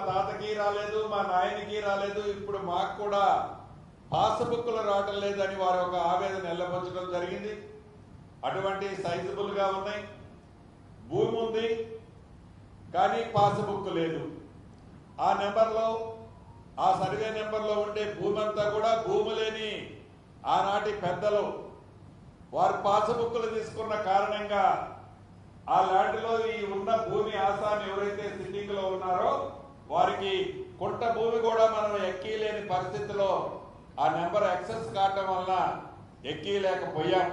తాతకి రాలేదు, మా నాయనకి రాలేదు, ఇప్పుడు మాకు కూడా పాస్బుక్లు రావటం లేదని వారు ఒక ఆవేదన వెళ్ళబుచ్చడం జరిగింది. అటువంటి సైజబుల్గా ఉన్నాయి. భూమి ఉంది కానీ పాస్బుక్ లేదు. ఆ నెంబర్లో, ఆ సర్వే నెంబర్లో ఉండే భూమి అంతా కూడా భూమి లేని ఆనాటి పెద్దలు వారు పాస్బుక్లు తీసుకున్న కారణంగా ఆ ల్యాండ్లో ఈ ఉన్న భూమి ఆసాన్ని ఎవరైతే సిట్టింగ్ లో ఉన్నారో వారికి కొంట భూమి కూడా మనం ఎక్కలేని పరిస్థితిలో ఆ నెంబర్ యాక్సెస్ కావటం వల్ల ఎక్కలేకపోయాం.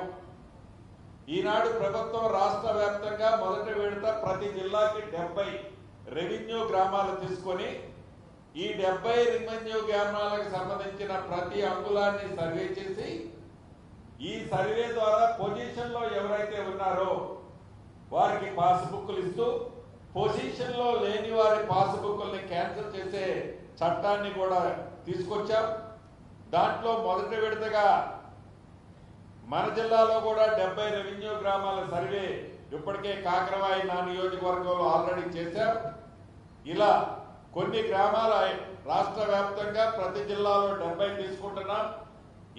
ఈనాడు ప్రభుత్వం రాష్ట్ర వ్యాప్తంగా మొదటి విడత ప్రతి జిల్లాకి 70 రెవెన్యూ గ్రామాలు తీసుకొని ఈ 70 రెవెన్యూ గ్రామాలకు సంబంధించిన ప్రతి అంగుళాన్ని సర్వే చేసి ఈ సర్వే ద్వారా పొజిషన్ లో ఎవరైతే ఉన్నారో వారికి పాస్బుక్లు ఇస్తూ పొజిషన్ లో లేని వారి పాస్బుక్ల్ని క్యాన్సిల్ చేసే చట్టాన్ని కూడా తీసుకొచ్చాం. దాంట్లో మొదటి విడతగా మన జిల్లాలో కూడా 70 రెవెన్యూ గ్రామాల సర్వే ఇప్పటికే కాకరవాయి నా నియోజకవర్గంలో ఆల్రెడీ చేశాం. ఇలా కొన్ని గ్రామాల రాష్ట్ర వ్యాప్తంగా ప్రతి జిల్లాలో 70 తీసుకుంటున్నాం.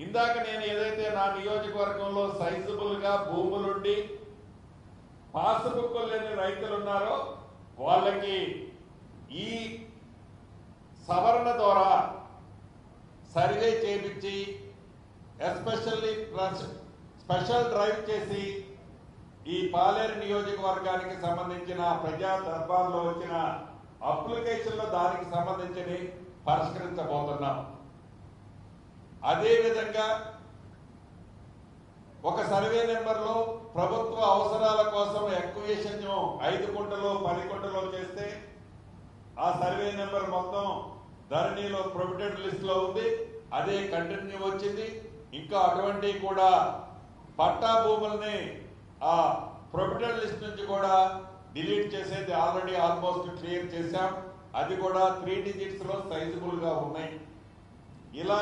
ఇందాక నేను ఏదైతే నా నియోజకవర్గంలో సైజబుల్ గా భూములుండి పాస్బుక్ లేని రైతులు ఉన్నారో వాళ్ళకి ఈ సవరణ ద్వారా సర్వే చేయించి ఎస్పెషల్లీ స్పెషల్ డ్రైవ్ చేసి ఈ పాలేరు నియోజకవర్గానికి సంబంధించిన ప్రజా దర్బార్లో వచ్చిన అప్లికేషన్లో దానికి సంబంధించి పరిష్కరించబోతున్నాం. అదేవిధంగా ఒక సర్వే నెంబర్లో ప్రభుత్వ అవసరాల కోసం ఎక్వియేషన్ 5 కుంటలో 10 కుంటలో చేస్తే ఆ సర్వే నెంబర్ మొత్తం ధరణిలో ప్రొవిడెంట్ లిస్ట్ లో ఉంది. అదే కంటిన్యూ వచ్చింది. ఇంకా అటువంటి కూడా పట్టా భూముల్ని ఆ ప్రొవిడెంట్ లిస్ట్ నుంచి కూడా డిలీట్ చేసేది ఆల్రెడీ ఆల్మోస్ట్ క్లియర్ చేశాం. అది కూడా 3 డిజిట్స్ లో సైజబుల్ గా ఉన్నాయి. ఇలా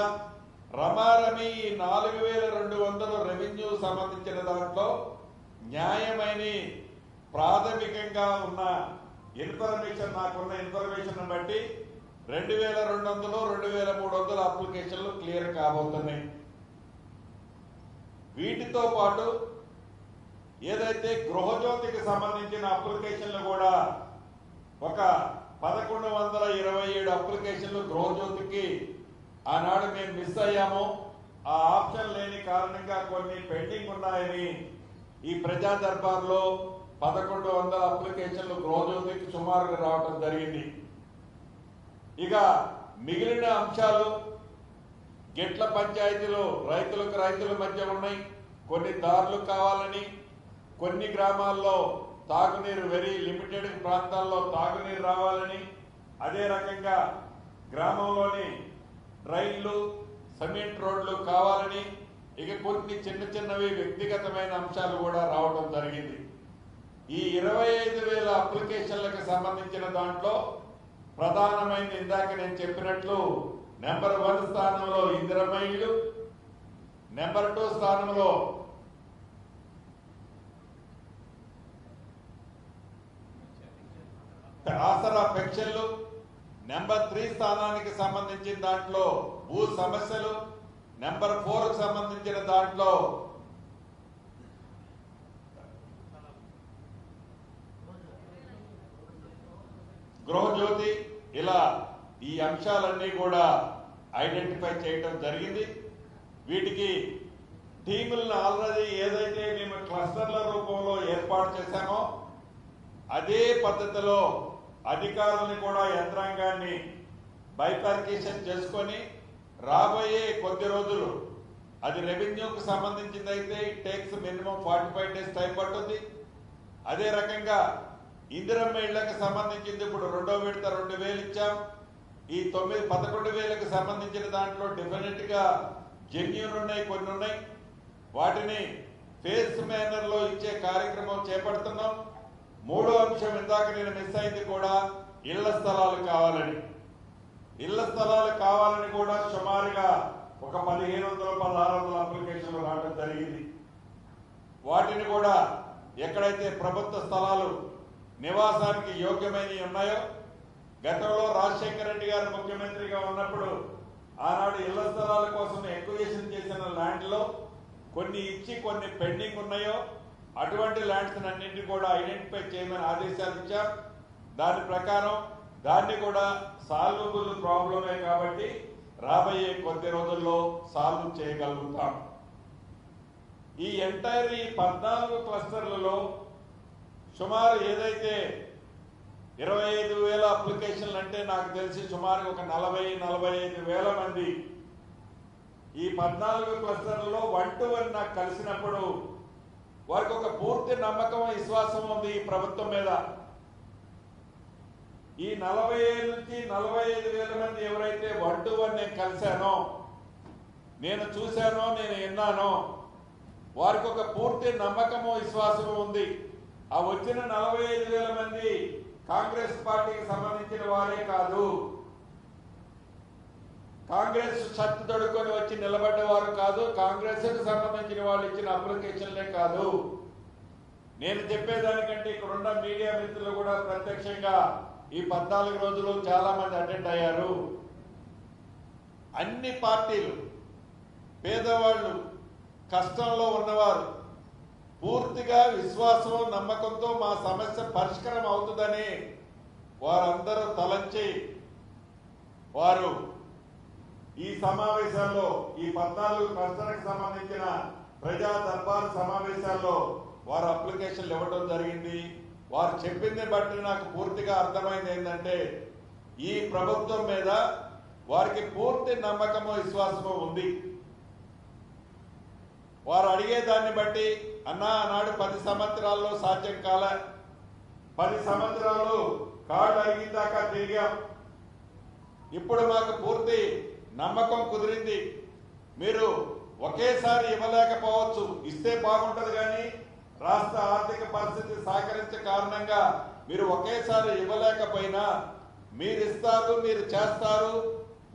రమారమి 4200 రెవెన్యూ సంబంధించిన దాంట్లో న్యాయమైన ప్రాథమికంగా ఉన్న ఇన్ఫర్మేషన్, నాకున్న ఇన్ఫర్మేషన్ బట్టి 2200 2300 అప్లికేషన్లు క్లియర్ కాబోతున్నాయి. వీటితో పాటు ఏదైతే గృహజ్యోతికి సంబంధించిన అప్లికేషన్లు కూడా ఒక 1127 అప్లికేషన్లు గృహజ్యోతికి ఆనాడు మేము మిస్ అయ్యాము. ఆ ఆప్షన్ లేని కారణంగా కొన్ని పెండింగ్ ఉన్నాయని ఈ ప్రజా దర్బార్లో 1100 అప్లికేషన్లు గృహజ్యోతికి సుమారుగా రావడం జరిగింది. ఇక మిగిలిన అంశాలు గిట్ల పంచాయతీలు రైతుల మధ్య ఉన్నాయి. కొన్ని దారులు కావాలని, కొన్ని గ్రామాల్లో తాగునీరు వెరీ లిమిటెడ్ ప్రాంతాల్లో తాగునీరు రావాలని, అదే రకంగా గ్రామంలోని రైళ్లు సిమెంట్ రోడ్లు కావాలని, ఇక కొన్ని చిన్నవి వ్యక్తిగతమైన అంశాలు కూడా రావడం జరిగింది. ఈ 25,000 అప్లికేషన్లకు సంబంధించిన దాంట్లో ప్రధానమైన ఇందాక నేను చెప్పినట్లు నెంబర్ 1 స్థానంలో ఇందిరమ్మ ఇల్లు, నెంబర్ 2 స్థానంలో ఆసరా పెన్షన్లు, నెంబర్ 3 స్థానానికి సంబంధించిన దాంట్లో భూ సమస్యలు, నెంబర్ 4 కు సంబంధించిన దాంట్లో గృహజ్యోతి. ఇలా ఈ అంశాలన్నీ కూడా ఐడెంటిఫై చేయడం జరిగింది. వీటికి టీములను ఆల్రెడీ ఏదైతే మేము క్లస్టర్ల రూపంలో ఏర్పాటు చేశామో అదే పద్ధతిలో అధికారుల్ని కూడా యంత్రాంగాన్ని బైఫర్కేషన్ చేసుకొని రాబోయే కొద్ది రోజులు అది రెవెన్యూకి సంబంధించింది అయితే it takes minimum 45 days time పడుతుంది. అదే రకంగా ఇందిరమ్మ ఇళ్లకు సంబంధించింది ఇప్పుడు 2వ విడత 2000 ఇచ్చాం. ఈ 11,000కు సంబంధించిన దాంట్లో డెఫినెట్ గా జెన్యూన్ ఉన్నాయి, కొన్ని ఉన్నాయి. వాటిని ఫేస్ మేనర్ లో ఇచ్చే కార్యక్రమం చేపడుతున్నాం. 3వ అంశం ఇందాక నేను మిస్ అయింది కూడా ఇళ్ల స్థలాలు కావాలని. ఇళ్ల స్థలాలు కావాలని కూడా సుమారుగా ఒక 1500-1600 అప్లికేషన్లు రావడం జరిగింది. వాటిని కూడా ఎక్కడైతే ప్రభుత్వ స్థలాలు నివాసానికి యోగ్యమైనవి ఉన్నాయో గతంలో రాజశేఖర రెడ్డి గారు ముఖ్యమంత్రిగా ఉన్నప్పుడు ఆనాడు ఇళ్ల స్థలాల కోసం ఎక్విజిషన్ చేసిన ల్యాండ్లో కొన్ని ఇచ్చి కొన్ని పెండింగ్ ఉన్నాయో అటువంటి ల్యాండ్స్ అన్నింటినీ కూడా ఐడెంటిఫై చేయమని ఆదేశాలు ఇచ్చాం. దాని ప్రకారం దాన్ని కూడా సాల్వబుల్ ప్రాబ్లమే కాబట్టి రాబోయే కొద్ది రోజుల్లో సాల్వ్ చేయగలుగుతాం. ఈ ఎంటైర్ ఈ 14 క్లస్టర్లలో సుమారు ఏదైతే 25,000 అప్లికేషన్లు అంటే నాకు తెలిసి సుమారు ఒక 40-45,000 మంది ఈ 14 క్లస్టర్లలో 1 to 1 నాకు కలిసినప్పుడు వారికి ఒక పూర్తి నమ్మకం విశ్వాసం ఉంది ఈ ప్రభుత్వం మీద. ఈ 40,000 నుంచి 45,000 మంది ఎవరైతే 1 to 1 నేను కలిశానో, నేను చూశానో, నేను విన్నానో వారికి ఒక పూర్తి నమ్మకము విశ్వాసము ఉంది. ఆ వచ్చిన 45,000 మంది కాంగ్రెస్ పార్టీకి సంబంధించిన వారే కాదు, కాంగ్రెస్ షర్ట్ తొడుక్కొని వచ్చి నిలబడ్డవారు కాదు, కాంగ్రెస్ కు సంబంధించిన వాళ్ళు ఇచ్చిన అప్లికేషన్లే కాదు. నేను చెప్పేదానికంటే ఇక్కడున్న మీడియా మిత్రులు కూడా ప్రత్యక్షంగా ఈ 14 రోజులు చాలా మంది అటెండ్ అయ్యారు. అన్ని పార్టీలు, పేదవాళ్ళు, కష్టంలో ఉన్నవారు పూర్తిగా విశ్వాసం నమ్మకంతో మా సమస్య పరిష్కారం అవుతుందని వారందరూ తలంచి వారు ఈ సమావేశాల్లో ఈ 14 క్లస్టర్కి సంబంధించిన ప్రజా దర్బార్ సమావేశాల్లో వారు అప్లికేషన్లు ఇవ్వడం జరిగింది. వారు చెప్పింది బట్టి నాకు పూర్తిగా అర్థమైంది ఏంటంటే ఈ ప్రభుత్వం మీద వారికి పూర్తి నమ్మకము విశ్వాసము ఉంది. వారు అడిగే దాన్ని బట్టి అన్నా ఆనాడు 10 సంవత్సరాల్లో సాధ్యం కాలే, 10 సంవత్సరాలు కార్డు అడిగిందాకా తిరిగాం, ఇప్పుడు మాకు పూర్తి నమ్మకం కుదిరింది. మీరు ఒకేసారి ఇవ్వలేకపోవచ్చు, ఇస్తే బాగుంటుంది కానీ రాష్ట్ర ఆర్థిక పరిస్థితి సహకరించే కారణంగా మీరు ఒకేసారి ఇవ్వలేకపోయినా మీరు ఇస్తారు, మీరు చేస్తారు,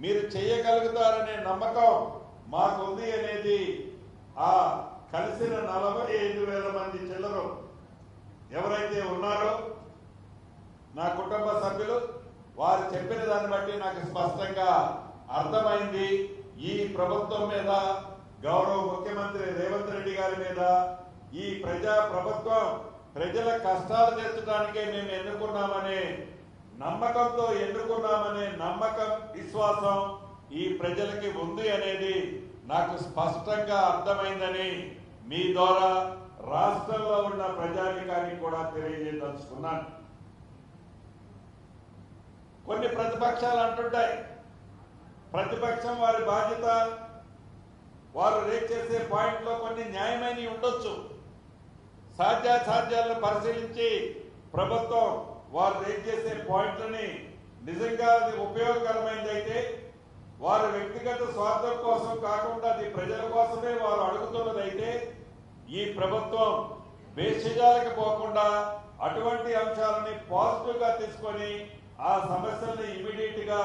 మీరు చేయగలుగుతారనే నమ్మకం మాకుంది అనేది ఆ కలిసిన 45,000 మంది చిల్లరు ఎవరైతే ఉన్నారో నా కుటుంబ సభ్యులు వారు చెప్పిన దాన్ని బట్టి నాకు స్పష్టంగా అర్థమైంది. ఈ ప్రభుత్వం మీద, గౌరవ ముఖ్యమంత్రి రేవంత్ రెడ్డి గారి మీద, ఈ ప్రజా ప్రభుత్వం ప్రజల కష్టాలు తీర్చడానికే మేము ఎన్నుకున్నామనే నమ్మకంతో ఎన్నుకున్నామనే నమ్మకం, విశ్వాసం ఈ ప్రజలకి ఉంది అనేది నాకు స్పష్టంగా అర్థమైందని మీ ద్వారా రాష్ట్రంలో ఉన్న ప్రజానికానికి కూడా తెలియజేయదలుచుకున్నాను. కొన్ని ప్రతిపక్షాలు అంటుంటాయి, ప్రతిపక్షం వారి బాధ్యత, వారు రేట్ చేసే పాయింట్లో కొన్ని న్యాయమైనవి ఉండొచ్చు. సాధ్యాసాధ్యాలను పరిశీలించి ప్రభుత్వం వారు రేట్ చేసే పాయింట్లని నిజంగా అది ఉపయోగకరమైనదైతే, వారి వ్యక్తిగత స్వార్థం కోసం కాకుండా అది ప్రజల కోసమే వారు అడుగుతున్నదైతే ఈ ప్రభుత్వం భేషజాలకు పోకుండా అటువంటి అంశాలని పాజిటివ్ గా తీసుకొని ఆ సమస్యల్ని ఇమీడియట్ గా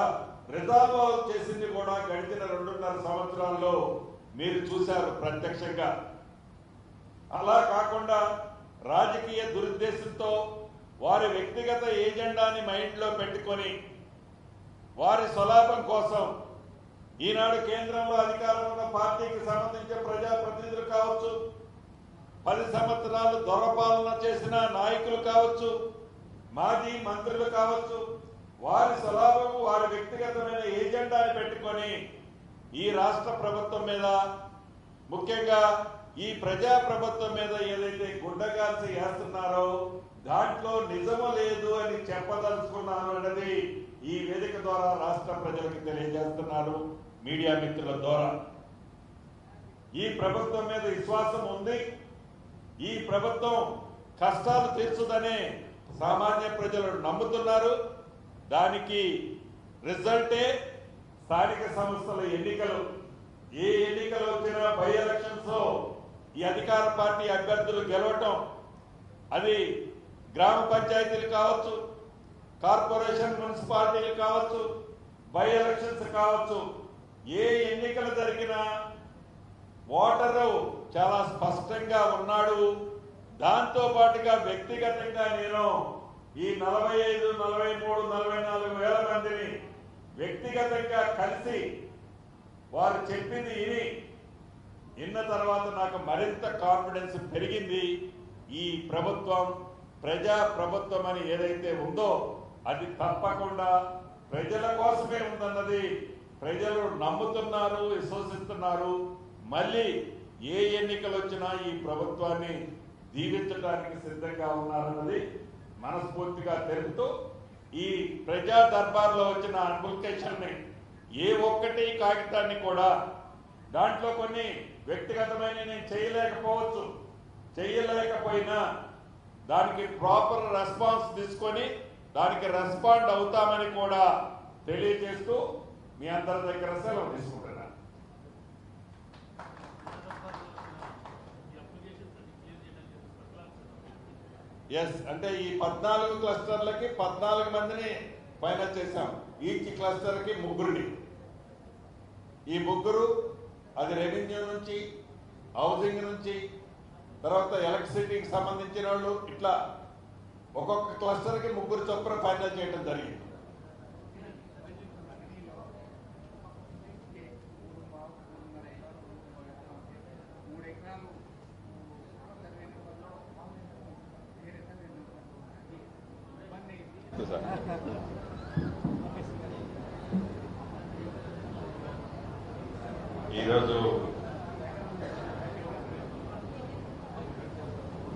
రిజాల్వ్ చేసింది కూడా గడిచిన 2.5 సంవత్సరాల్లో మీరు చూశారు ప్రత్యక్షంగా. అలా కాకుండా రాజకీయ దురుద్దేశంతో వారి వ్యక్తిగత ఏజెండాని మైండ్లో పెట్టుకొని వారి స్వలాభం కోసం ఈనాడు కేంద్రంలో అధికారం ఉన్న పార్టీకి సంబంధించిన ప్రజాప్రతినిధులు కావచ్చు, 10 సంవత్సరాలు దొరపాలన చేసిన నాయకులు కావచ్చు, మాజీ మంత్రులు కావచ్చు, వారి స్వలాభం వారి వ్యక్తిగతమైన ఏజెండాని పెట్టుకొని ఈ రాష్ట్ర ప్రభుత్వం మీద, ముఖ్యంగా ఈ ప్రజా ప్రభుత్వం మీద ఏదైతే గుడ్డగాల్సి వేస్తున్నారో దాంట్లో నిజము లేదు అని చెప్పదలుచుకున్నాను అన్నది ఈ వేదిక ద్వారా రాష్ట్ర ప్రజలకు తెలియజేస్తున్నారు, మీడియా మిత్రుల ద్వారా. ఈ ప్రభుత్వం మీద విశ్వాసం ఉంది. ఈ ప్రభుత్వం కష్టాలు తీర్చుదనే సామాన్య ప్రజలు నమ్ముతున్నారు. దానికి రిజల్టే స్థానిక సంస్థల ఎన్నికలు. ఏ ఎన్నికలు వచ్చినా బై ఎలక్షన్స్ లో ఈ అధికార పార్టీ అభ్యర్థులు గెలవటం, అది గ్రామ పంచాయతీలు కావచ్చు, కార్పొరేషన్ మున్సిపాలిటీలు కావచ్చు, బై ఎలక్షన్స్ కావచ్చు, ఏ ఎన్నికలు జరిగినా ఓటరు చాలా స్పష్టంగా ఉన్నాడు. దాంతో పాటుగా వ్యక్తిగతంగా నేను ఈ 45, 43, 44 వేల మందిని వ్యక్తిగతంగా కలిసి వారు చెప్పింది విన్న తర్వాత నాకు మరింత కాన్ఫిడెన్స్ పెరిగింది. ఈ ప్రభుత్వం ప్రజా ప్రభుత్వం అని ఏదైతే ఉందో అది తప్పకుండా ప్రజల కోసమే ఉందన్నది ప్రజలు నమ్ముతున్నారు, విశ్వసిస్తున్నారు. మళ్ళీ ఏ ఎన్నికలు వచ్చినా ఈ ప్రభుత్వాన్ని దీవించడానికి సిద్ధంగా ఉన్నారన్నది మనస్ఫూర్తిగా తెలుపుతూ ఈ ప్రజా దర్బార్లో వచ్చిన అప్లికేషన్ ని ఏ ఒక్కటి కాగితాన్ని కూడా దాంట్లో కొన్ని వ్యక్తిగతమైన నేను చేయలేకపోయినా దానికి ప్రాపర్ రెస్పాన్స్ తీసుకొని దానికి రెస్పాండ్ అవుతామని కూడా తెలియజేస్తూ మీ అందరి దగ్గర సెలవు తీసుకుంటున్నాను. ఎస్, అంటే ఈ 14 క్లస్టర్లకి 14 మందిని ఫైనల్ చేశాం. ఈచ్ క్లస్టర్కి 3. ఈ 3 అది రెవెన్యూ నుంచి, హౌసింగ్ నుంచి, తర్వాత ఎలక్ట్రిసిటీకి సంబంధించిన వాళ్ళు, ఇట్లా ఒక్కొక్క క్లస్టర్కి 3 చొప్పున ఫైనల్ చేయడం జరిగింది. ఈరోజు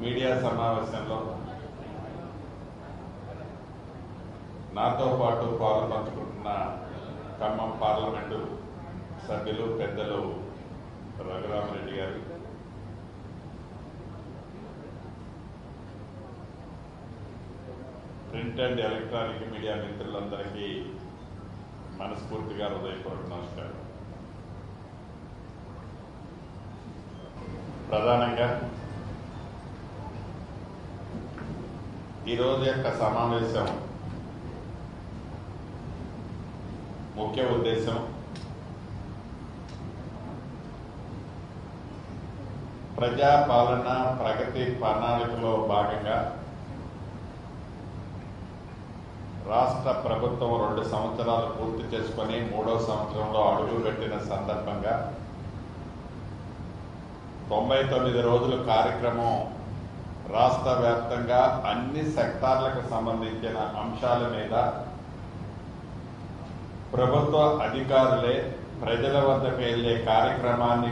మీడియా సమావేశంలో నాతో పాటు పాల్పంచుకుంటున్న ఖమ్మం పార్లమెంటు సభ్యులు పెద్దలు రఘురామరెడ్డి గారు, ప్రింట్ అండ్ ఎలక్ట్రానిక్ మీడియా మిత్రులందరికీ మనస్ఫూర్తిగా హృదయపూర్వక నమస్కారం. ప్రధానంగా ఈరోజు యొక్క సమావేశం ముఖ్య ఉద్దేశం ప్రజాపాలన ప్రగతి ప్రణాళికలో భాగంగా రాష్ట్ర ప్రభుత్వం 2 సంవత్సరాలు పూర్తి చేసుకొని 3వ సంవత్సరంలో అడుగుపెట్టిన సందర్భంగా 99 రోజుల కార్యక్రమం రాష్ట్ర వ్యాప్తంగా అన్ని సెక్టార్లకు సంబంధించిన అంశాల మీద ప్రభుత్వ అధికారులే ప్రజల వద్దకు వెళ్లే కార్యక్రమాన్ని